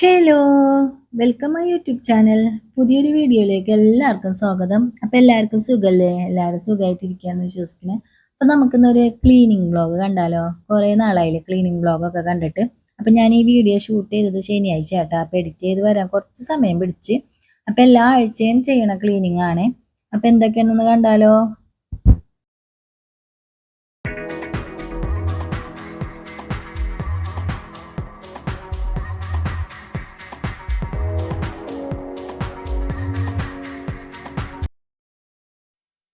Hello! Welcome my YouTube channel. പുതിയൊരു വീഡിയോയിലേക്ക് എല്ലാവർക്കും സ്വാഗതം. അപ്പോൾ എല്ലാവർക്കും സുഖല്ലേ? എല്ലാവരും സുഖമായിട്ടിരിക്കുകയെന്ന് വിശ്വസിക്കുന്നു. അപ്പോൾ നമുക്കിന്നൊരു ക്ലീനിങ് വ്ളോഗ് കണ്ടാലോ? കുറേ നാളായില്ലേ ക്ലീനിങ് വ്ളോഗൊക്കെ കണ്ടിട്ട്. അപ്പോൾ ഞാൻ ഈ വീഡിയോ ഷൂട്ട് ചെയ്തത് ശനിയാഴ്ച കേട്ടോ. അപ്പോൾ എഡിറ്റ് ചെയ്ത് വരാൻ കുറച്ച് സമയം പിടിച്ച്. അപ്പോൾ എല്ലാ ആഴ്ചയും ചെയ്യണ ക്ലീനിങ് ആണ്. അപ്പോൾ എന്തൊക്കെയാണെന്ന് കണ്ടാലോ?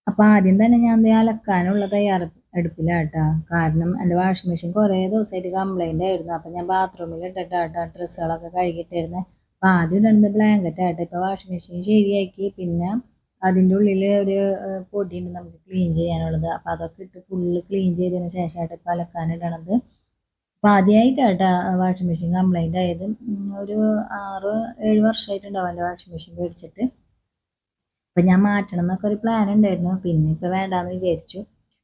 അപ്പോൾ ആദ്യം തന്നെ ഞാൻ ദേ അലക്കാനുള്ള തയ്യാറെടുപ്പിലാട്ടാ. കാരണം എൻ്റെ വാഷിംഗ് മെഷീൻ കുറേ ദിവസമായിട്ട് കംപ്ലൈൻ്റ് ആയിരുന്നു. അപ്പോൾ ഞാൻ ബാത്റൂമിൽ ഇട്ടിട്ടാട്ടാ ഡ്രസ്സുകളൊക്കെ കഴുകിയിട്ടായിരുന്നത്. അപ്പോൾ ആദ്യം ഇടുന്നത് ബ്ലാങ്കറ്റ് ആട്ടെ. ഇപ്പോൾ വാഷിംഗ് മെഷീൻ ശരിയാക്കി. പിന്നെ അതിൻ്റെ ഉള്ളിൽ ഒരു പൊടിയുണ്ട് നമുക്ക് ക്ലീൻ ചെയ്യാനുള്ളത്. അപ്പോൾ അതൊക്കെ ഇട്ട് ഫുള്ള് ക്ലീൻ ചെയ്തതിന് ശേഷമായിട്ട് ഇപ്പോൾ അലക്കാനിടണത്. അപ്പോൾ ആദ്യമായിട്ടാട്ടാ വാഷിംഗ് മെഷീൻ കംപ്ലൈൻ്റ് ആയത്. ഒരു 6-7 വർഷമായിട്ടുണ്ടാവും എൻ്റെ വാഷിംഗ് മെഷീൻ മേടിച്ചിട്ട്. അപ്പം ഞാൻ മാറ്റണം എന്നൊക്കെ ഒരു പ്ലാൻ ഉണ്ടായിരുന്നു. പിന്നെ ഇപ്പം വേണ്ടാന്ന് വിചാരിച്ചു.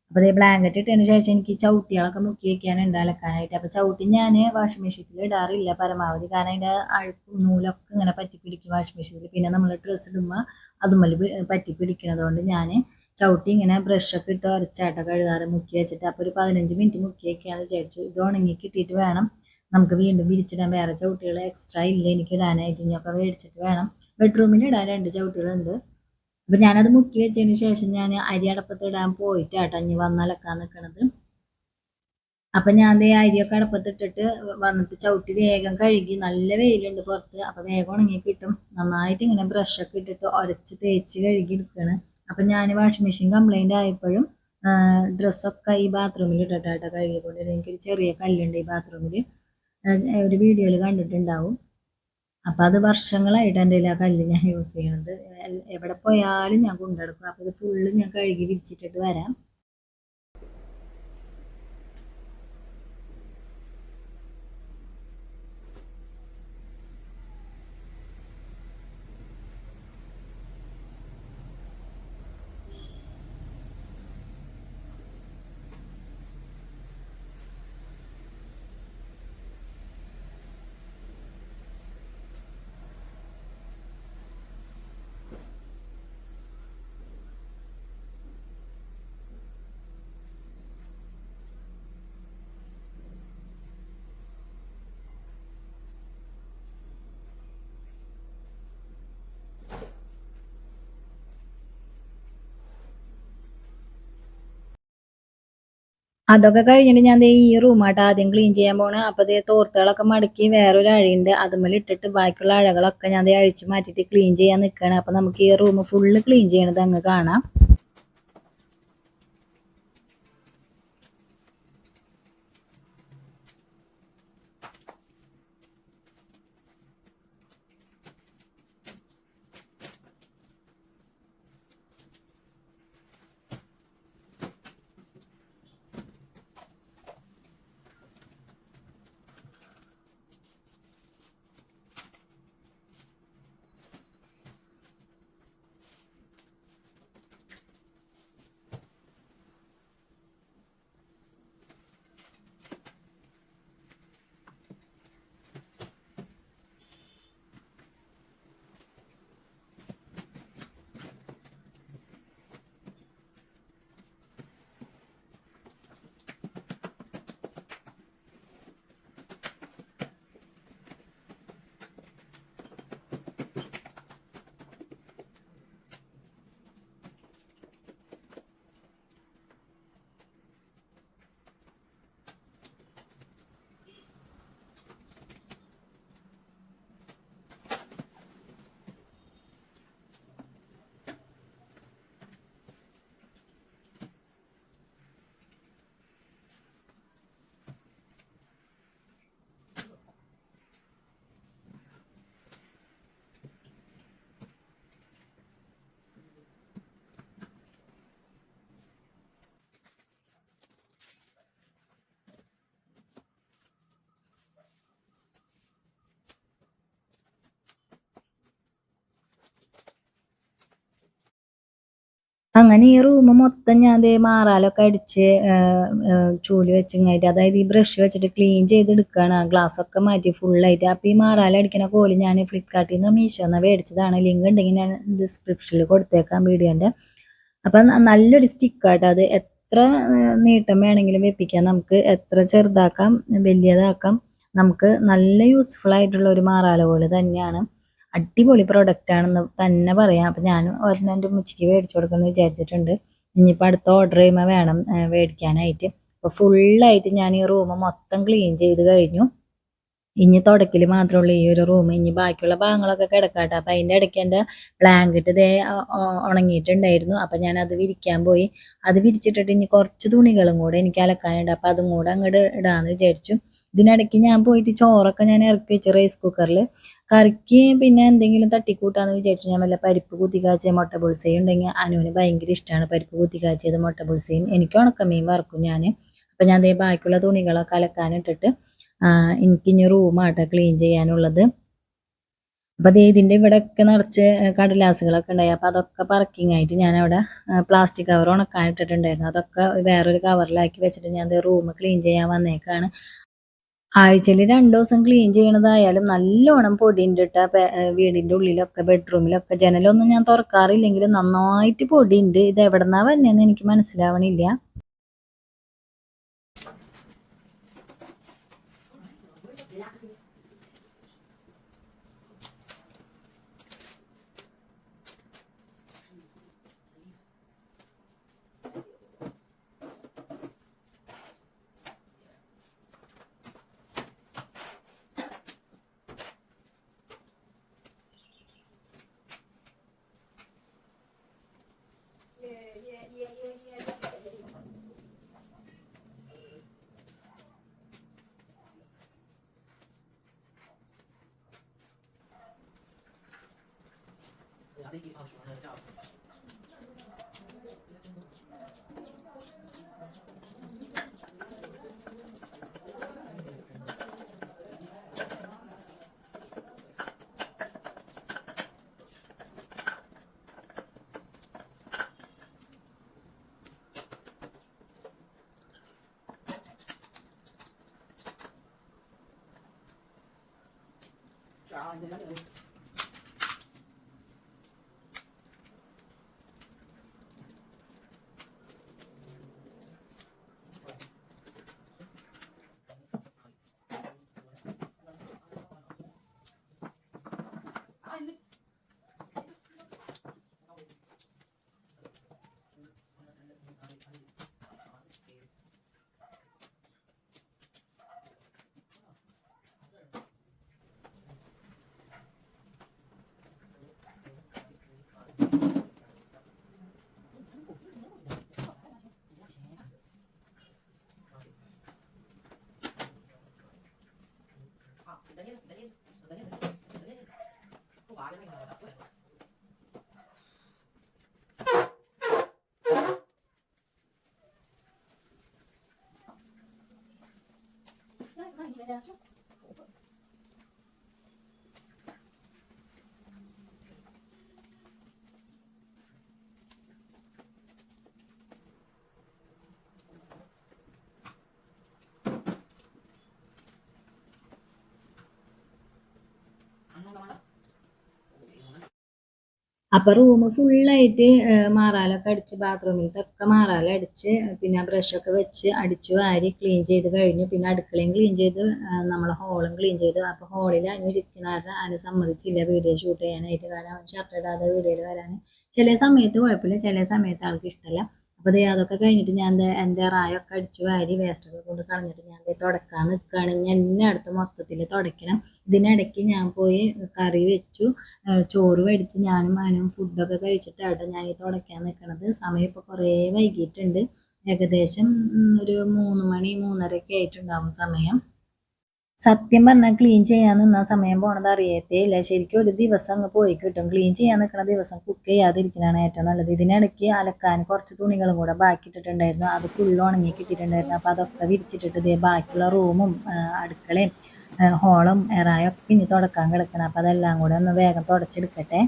അപ്പോൾ അതേ ബ്ലാങ്കറ്റ് ഇട്ടതിന് ശേഷം എനിക്ക് ചവിട്ടികളൊക്കെ മുക്കി വെക്കാനുണ്ട് അലക്കാനായിട്ട്. അപ്പോൾ ചവിട്ടി ഞാൻ വാഷിംഗ് മെഷീനിൽ ഇടാറില്ല പരമാവധി. കാരണം അതിൻ്റെ അഴുക്കും നൂലൊക്കെ ഇങ്ങനെ പറ്റി പിടിക്കും വാഷിംഗ് മെഷീനിൽ. പിന്നെ നമ്മൾ ഡ്രസ്സ് ഇടുമ്പോൾ അതുമ്മൽ പറ്റി പിടിക്കുന്നത് കൊണ്ട് ഞാൻ ചവിട്ടി ഇങ്ങനെ ബ്രഷൊക്കെ ഇട്ട് ഉരച്ചാട്ട കഴുകാറ് മുക്കി വെച്ചിട്ട്. അപ്പോൾ ഒരു 15 മിനിറ്റ് മുക്കി വയ്ക്കാമെന്ന് വിചാരിച്ചു. ഇത് ഉണങ്ങി കിട്ടിയിട്ട് വേണം നമുക്ക് വീണ്ടും വിരിച്ചിടാൻ. വേറെ ചവിട്ടികൾ എക്സ്ട്രാ ഇല്ല എനിക്ക് ഇടാനായിട്ട്. ഇനിയൊക്കെ മേടിച്ചിട്ട് വേണം. ബെഡ്റൂമിൽ ഇടാൻ 2 ചവിട്ടികളുണ്ട്. അപ്പം ഞാനത് മുക്കി വെച്ചതിന് ശേഷം ഞാൻ അരി അടപ്പത്തിടാൻ പോയിട്ടാട്ടോ ഇനി വന്നലക്കാൻ നിൽക്കണത്. അപ്പം ഞാൻ ദേ അരിയൊക്കെ അടപ്പത്തിട്ടിട്ട് വന്നിട്ട് ചവിട്ടി വേഗം കഴുകി. നല്ല വെയിലുണ്ട് പുറത്ത്. അപ്പം വേഗം ഉണങ്ങി കിട്ടും. നന്നായിട്ട് ഇങ്ങനെ ബ്രഷൊക്കെ ഇട്ടിട്ട് ഉരച്ച് തേച്ച് കഴുകി എടുക്കുകയാണ്. അപ്പം ഞാൻ വാഷിംഗ് മെഷീൻ കംപ്ലൈൻ്റ് ആയപ്പോഴും ഡ്രസ്സൊക്കെ ഈ ബാത്റൂമിൽ ഇട്ടിട്ടാട്ടോ കഴുകിക്കൊണ്ടിരുന്നത്. എനിക്കൊരു ചെറിയ കല്ലുണ്ട് ഈ ബാത്റൂമിൽ. ഒരു വീഡിയോയിൽ കണ്ടിട്ടുണ്ടാവും. അപ്പം അത് വർഷങ്ങളായിട്ട് എൻ്റെ ആ കല്ല് ഞാൻ യൂസ് ചെയ്യണത്. എവിടെ പോയാലും ഞാൻ കൊണ്ടുനടക്കും. അപ്പോൾ ഇത് ഫുള്ള് ഞാൻ കഴുകി വിരിച്ചിട്ടിട്ട് വരാം. അതൊക്കെ കഴിഞ്ഞിട്ട് ഞാൻ ദേ ഈ റൂമായിട്ട് ആദ്യം ക്ലീൻ ചെയ്യാൻ പോണേ. അപ്പോൾ ദേ തോർത്തുകളൊക്കെ മടക്കി വേറൊരു അഴയുണ്ട് അതുമ്മൽ ഇട്ടിട്ട് ബാക്കിയുള്ള അഴകളൊക്കെ ഞാൻ ദേ അഴിച്ച് മാറ്റിയിട്ട് ക്ലീൻ ചെയ്യാൻ നിൽക്കുകയാണ്. അപ്പോൾ നമുക്ക് ഈ റൂം ഫുള്ള് ക്ലീൻ ചെയ്യണത് അങ്ങ് കാണാം. അങ്ങനെ ഈ റൂം മൊത്തം ഞാൻ ദേ മാറാലൊക്കെ അടിച്ച് ചൂല് വെച്ചിങ്ങായിട്ട് അതായത് ഈ ബ്രഷ് വെച്ചിട്ട് ക്ലീൻ ചെയ്തെടുക്കുകയാണ്. ആ ഗ്ലാസ്സൊക്കെ മാറ്റി ഫുള്ളായിട്ട്. അപ്പോൾ ഈ മാറാലടിക്കണ കോല് ഞാൻ ഫ്ലിപ്കാർട്ടിൽ നിന്ന് മീഷോന്ന് മേടിച്ചതാണ്. ലിങ്ക് ഉണ്ടെങ്കിൽ ഞാൻ ഡിസ്ക്രിപ്ഷനിൽ കൊടുത്തേക്കാം വീഡിയോൻ്റെ. അപ്പം നല്ലൊരു സ്റ്റിക്കാട്ടോ അത്. എത്ര നീട്ടം വേണമെങ്കിലും വെപ്പിക്കാം നമുക്ക്, എത്ര ചെറുതാക്കാം വലിയതാക്കാം. നമുക്ക് നല്ല യൂസ്ഫുൾ ആയിട്ടുള്ള ഒരു മാറാല പോലെ തന്നെയാണ്. അടിപൊളി പ്രൊഡക്റ്റ് ആണെന്ന് തന്നെ പറയാം. അപ്പം ഞാൻ ഒരെണ്ണം എൻ്റെ ഉമ്മച്ചിക്ക് മേടിച്ചു കൊടുക്കുമെന്ന് വിചാരിച്ചിട്ടുണ്ട്. ഇനിയിപ്പോൾ അടുത്ത ഓർഡർ ചെയ്യുമ്പോൾ വേണം മേടിക്കാനായിട്ട്. അപ്പോൾ ഫുള്ളായിട്ട് ഞാൻ ഈ റൂം മൊത്തം ക്ലീൻ ചെയ്ത് കഴിഞ്ഞു. ഇനി തുടക്കൽ മാത്രമേ ഉള്ളൂ ഈ ഒരു റൂം. ഇനി ബാക്കിയുള്ള ഭാഗങ്ങളൊക്കെ കിടക്കാട്ടോ. അപ്പം അതിൻ്റെ ഇടയ്ക്ക് എൻ്റെ ബ്ലാങ്കറ്റ് ഇതേ ഉണങ്ങിയിട്ടുണ്ടായിരുന്നു. അപ്പം ഞാനത് വിരിക്കാൻ പോയി. അത് വിരിച്ചിട്ടിട്ട് ഇനി കുറച്ച് തുണികളും കൂടെ എനിക്ക് അലക്കാനുണ്ട്. അപ്പം അതും കൂടെ അങ്ങോട്ട് ഇടാമെന്ന് വിചാരിച്ചു. ഇതിനിടയ്ക്ക് ഞാൻ പോയിട്ട് ചോറൊക്കെ ഞാൻ ഇറക്കി വെച്ച് റൈസ് കുക്കറിൽ. കറിക്ക് പിന്നെ എന്തെങ്കിലും തട്ടിക്കൂട്ടാന്ന് വിചാരിച്ചു. ഞാൻ വല്ല പരിപ്പ് കുത്തി കാച്ചിയ മുട്ട പുളിസയും ഉണ്ടെങ്കിൽ അനുവിന് ഭയങ്കര ഇഷ്ടമാണ് പരിപ്പ് കുത്തി കാച്ചിയത് മുട്ട പുളിസയും. എനിക്ക് ഉണക്കമീൻ വറക്കും ഞാൻ. അപ്പം ഞാൻ ദേ ബാക്കിയുള്ള തുണികളൊക്കെ അലക്കാനിട്ടിട്ട് എനിക്കിനി റൂമാട്ടോ ക്ലീൻ ചെയ്യാനുള്ളത്. അപ്പോൾ ദേ ഇതിൻ്റെ ഇവിടെയൊക്കെ നിറച്ച് കടലാസുകളൊക്കെ ഉണ്ടായി. അപ്പോൾ അതൊക്കെ പറക്കിങ്ങായിട്ട് ഞാനവിടെ പ്ലാസ്റ്റിക് കവർ ഉണക്കാനിട്ടിട്ടുണ്ടായിരുന്നു. അതൊക്കെ വേറൊരു കവറിലാക്കി വെച്ചിട്ട് ഞാൻ റൂം ക്ലീൻ ചെയ്യാൻ വന്നേക്കാണ്. ആഴ്ചയിൽ 2 ദിവസം ക്ലീൻ ചെയ്യണതായാലും നല്ലോണം പൊടിയുണ്ട് കേട്ടോ. വീടിൻ്റെ ഉള്ളിലൊക്കെ ബെഡ്റൂമിലൊക്കെ ജനലൊന്നും ഞാൻ തുറക്കാറില്ലെങ്കിലും നന്നായിട്ട് പൊടിയുണ്ട്. ഇത് എവിടെന്നാ വന്നതെന്ന് എനിക്ക് മനസ്സിലാവണില്ല. അപ്പോൾ റൂം ഫുള്ളായിട്ട് മാറാലൊക്കെ അടിച്ച് ബാത്റൂമിലത്തൊക്കെ മാറാല അടിച്ച് പിന്നെ ബ്രഷൊക്കെ വെച്ച് അടിച്ചു വാരി ക്ലീൻ ചെയ്ത് കഴിഞ്ഞു. പിന്നെ അടുക്കളയും ക്ലീൻ ചെയ്ത് നമ്മളെ ഹോളും ക്ലീൻ ചെയ്തു. അപ്പോൾ ഹോളിൽ അനു അനു സമ്മതിച്ചില്ല വീഡിയോ ഷൂട്ട് ചെയ്യാനായിട്ട്. കാരണം അവൻ ഷർട്ട് ഇടാതെ വീഡിയോയിൽ വരാൻ ചില സമയത്ത് കുഴപ്പമില്ല, ചില സമയത്ത് ആൾക്ക് ഇഷ്ടമല്ല. അപ്പോൾ ദേ അതൊക്കെ കഴിഞ്ഞിട്ട് ഞാൻ എൻ്റെ റായൊക്കെ അടിച്ചു വാരി വേസ്റ്റൊക്കെ കൊണ്ട് കളഞ്ഞിട്ട് ഞാൻ തുടക്കാൻ നിൽക്കുകയാണ്. ഞാൻ എന്നെ അടുത്ത് മൊത്തത്തിൽ തുടയ്ക്കണം. ഇതിനിടയ്ക്ക് ഞാൻ പോയി കറി വെച്ചു, ചോറ് മേടിച്ച് ഞാനും മാനും ഫുഡൊക്കെ കഴിച്ചിട്ടാണ് ഞാൻ ഈ തുടയ്ക്കാൻ നിൽക്കണത്. സമയം ഇപ്പോൾ കുറേ വൈകിട്ടുണ്ട്. ഏകദേശം ഒരു 3 മണി 3:30 ആയിട്ടുണ്ടാവും സമയം. സത്യം പറഞ്ഞാൽ ക്ലീൻ ചെയ്യാൻ നിന്ന സമയം പോണത് അറിയത്തേ ഇല്ല. ശരിക്കും ഒരു ദിവസം അങ്ങ് പോയി കിട്ടും. ക്ലീൻ ചെയ്യാൻ നിൽക്കുന്ന ദിവസം കുക്ക് ചെയ്യാതിരിക്കുന്നതാണ് ഏറ്റവും നല്ലത്. ഇതിനിടയ്ക്ക് അലക്കാൻ കുറച്ച് തുണികളും കൂടെ ബാക്കി ഇട്ടിട്ടുണ്ടായിരുന്നു. അത് ഫുള്ള് ഉണങ്ങി കിട്ടിയിട്ടുണ്ടായിരുന്നു. അപ്പോൾ അതൊക്കെ വിരിച്ചിട്ടിട്ട് ഇതേ ബാക്കിയുള്ള റൂമും അടുക്കളയും ഹോളും എറായൊക്കെ ഇനി തുടക്കാൻ കിടക്കണം. അപ്പോൾ അതെല്ലാം കൂടെ ഒന്ന് വേഗം തുടച്ചെടുക്കട്ടെ.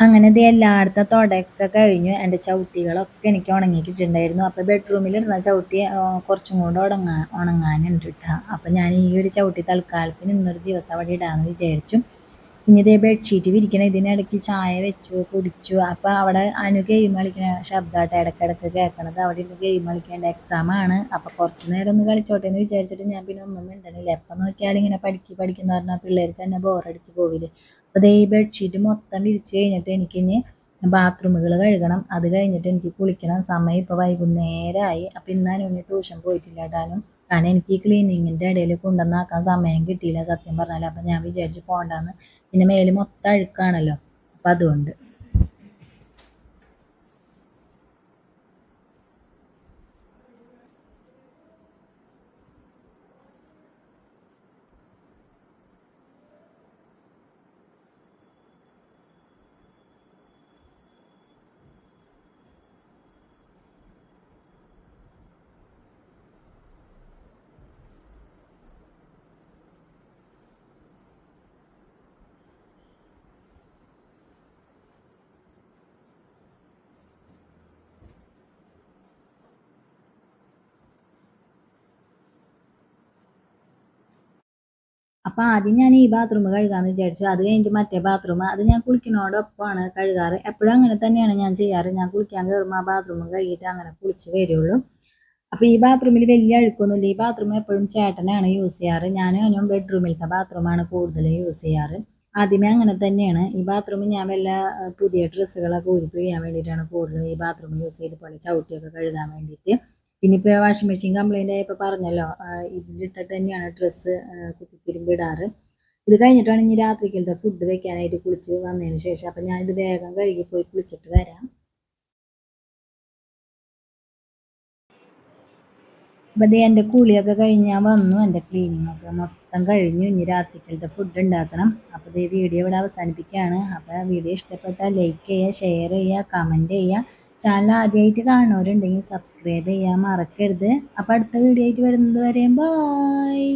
അങ്ങനെ ഇത് എല്ലായിടത്തെ തുടയൊക്കെ കഴിഞ്ഞു. എൻ്റെ ചവിട്ടികളൊക്കെ എനിക്ക് ഉണങ്ങി കിട്ടിയിട്ടുണ്ടായിരുന്നു. അപ്പോൾ ബെഡ്റൂമിലിടുന്ന ചവിട്ടി കുറച്ചും കൂടെ ഉണങ്ങാനുണ്ട് കേട്ടോ. അപ്പോൾ ഞാൻ ഈ ഒരു ചവിട്ടി തൽക്കാലത്തിന് ഇന്നൊരു ദിവസം അവിടെ ഇടാമെന്ന് വിചാരിച്ചു. ഇനി ഇതേ ബെഡ്ഷീറ്റ് വിരിക്കണം. ഇതിനിടയ്ക്ക് ചായ വെച്ചു കുടിച്ചു. അപ്പോൾ അവിടെ അനു ഗെയിം കളിക്കുന്ന ശബ്ദമായിട്ട് ഇടയ്ക്കിടയ്ക്ക് കേൾക്കണത്. അവിടെ ഇരുന്ന് ഗെയിം കളിക്കേണ്ട എക്സാമാണ്. അപ്പോൾ കുറച്ച് നേരം ഒന്ന് കളിച്ചോട്ടെ എന്ന് വിചാരിച്ചിട്ട് ഞാൻ പിന്നെ ഒന്നും മിണ്ടണില്ല. എപ്പം നോക്കിയാലും ഇങ്ങനെ പഠിക്കുന്ന പറഞ്ഞാൽ പിള്ളേർക്ക് തന്നെ ബോറടിച്ച് പോവില്ലേ. അപ്പോൾ ദേ ഈ ബെഡ്ഷീറ്റ് മൊത്തം വിരിച്ച് കഴിഞ്ഞിട്ട് എനിക്കിനി ബാത്റൂമുകൾ കഴുകണം. അത് കഴിഞ്ഞിട്ട് എനിക്ക് കുളിക്കണം. സമയം ഇപ്പോൾ വൈകുന്നേരമായി. അപ്പോൾ ഇന്നാലും ഇനി ട്യൂഷൻ പോയിട്ടില്ല കേട്ടാലും. കാരണം എനിക്ക് ഈ ക്ലീനിങ്ങിൻ്റെ ഇടയിൽ കൊണ്ടുവന്നാക്കാൻ സമയം കിട്ടിയില്ല സത്യം പറഞ്ഞാൽ. അപ്പം ഞാൻ വിചാരിച്ച് പോകണ്ടാന്ന്. പിന്നെ മേല് മൊത്തം അഴുക്കാണല്ലോ. അപ്പം അതുകൊണ്ട് അപ്പോൾ ആദ്യം ഞാൻ ഈ ബാത്റൂം കഴുകാമെന്ന് വിചാരിച്ചു. അത് കഴിഞ്ഞിട്ട് മറ്റേ ബാത്റൂം അത് ഞാൻ കുളിക്കുന്നതോടൊപ്പമാണ് കഴുകാറ്. എപ്പോഴും അങ്ങനെ തന്നെയാണ് ഞാൻ ചെയ്യാറ്. ഞാൻ കുളിക്കാൻ കയറുമ്പോൾ ആ ബാത്റൂം കഴുകിയിട്ട് അങ്ങനെ കുളിച്ച് വരുള്ളൂ. അപ്പോൾ ഈ ബാത്റൂമിൽ വലിയ അഴുക്കൊന്നുമില്ല. ഈ ബാത്റൂം എപ്പോഴും ചേട്ടനാണ് യൂസ് ചെയ്യാറ്. ഞാനും ബെഡ്റൂമിലത്തെ ബാത്റൂമാണ് കൂടുതൽ യൂസ് ചെയ്യാറ്. ആദ്യമേ അങ്ങനെ തന്നെയാണ്. ഈ ബാത്റൂമിൽ ഞാൻ വല്ല പുതിയ ഡ്രസ്സുകളൊക്കെ ഊരിപ്പിഴിയാൻ വേണ്ടിയിട്ടാണ് കൂടുതൽ ഈ ബാത്റൂം യൂസ് ചെയ്ത് പോലെ ചവിട്ടിയൊക്കെ കഴുകാൻ വേണ്ടിയിട്ട്. പിന്നെ ഇപ്പോൾ വാഷിംഗ് മെഷീൻ കംപ്ലൈൻ്റ് ആയപ്പോൾ പറഞ്ഞല്ലോ, ഇതിലിട്ടിട്ട് തന്നെയാണ് ഡ്രസ്സ് കുത്തിത്തിരുമ്പിടാറ്. ഇത് കഴിഞ്ഞിട്ടാണ് ഇനി രാത്രിക്കലത്തെ ഫുഡ് വെക്കാനായിട്ട് കുളിച്ച് വന്നതിന് ശേഷം. അപ്പം ഞാനിത് വേഗം കഴുകി പോയി കുളിച്ചിട്ട് വരാം. അപ്പം ദേ എൻ്റെ കുളിയൊക്കെ കഴിഞ്ഞ് ഞാൻ വന്നു. എൻ്റെ ക്ലീനിങ്ങൊക്കെ മൊത്തം കഴിഞ്ഞു. ഇനി രാത്രിക്കലത്തെ ഫുഡ് ഉണ്ടാക്കണം. അപ്പോൾ ദേ വീഡിയോ ഇവിടെ അവസാനിപ്പിക്കുകയാണ്. അപ്പോൾ വീഡിയോ ഇഷ്ടപ്പെട്ടാൽ ലൈക്ക് ചെയ്യുക, ഷെയർ ചെയ്യുക, കമൻറ്റ് ചെയ്യുക. ചാനൽ ആദ്യമായിട്ട് കാണുന്നവരുണ്ടെങ്കിൽ സബ്സ്ക്രൈബ് ചെയ്യാൻ മറക്കരുത്. അപ്പോൾ അടുത്ത വീഡിയോ ആയിട്ട് വരുന്നത് വരെയും ബായ്.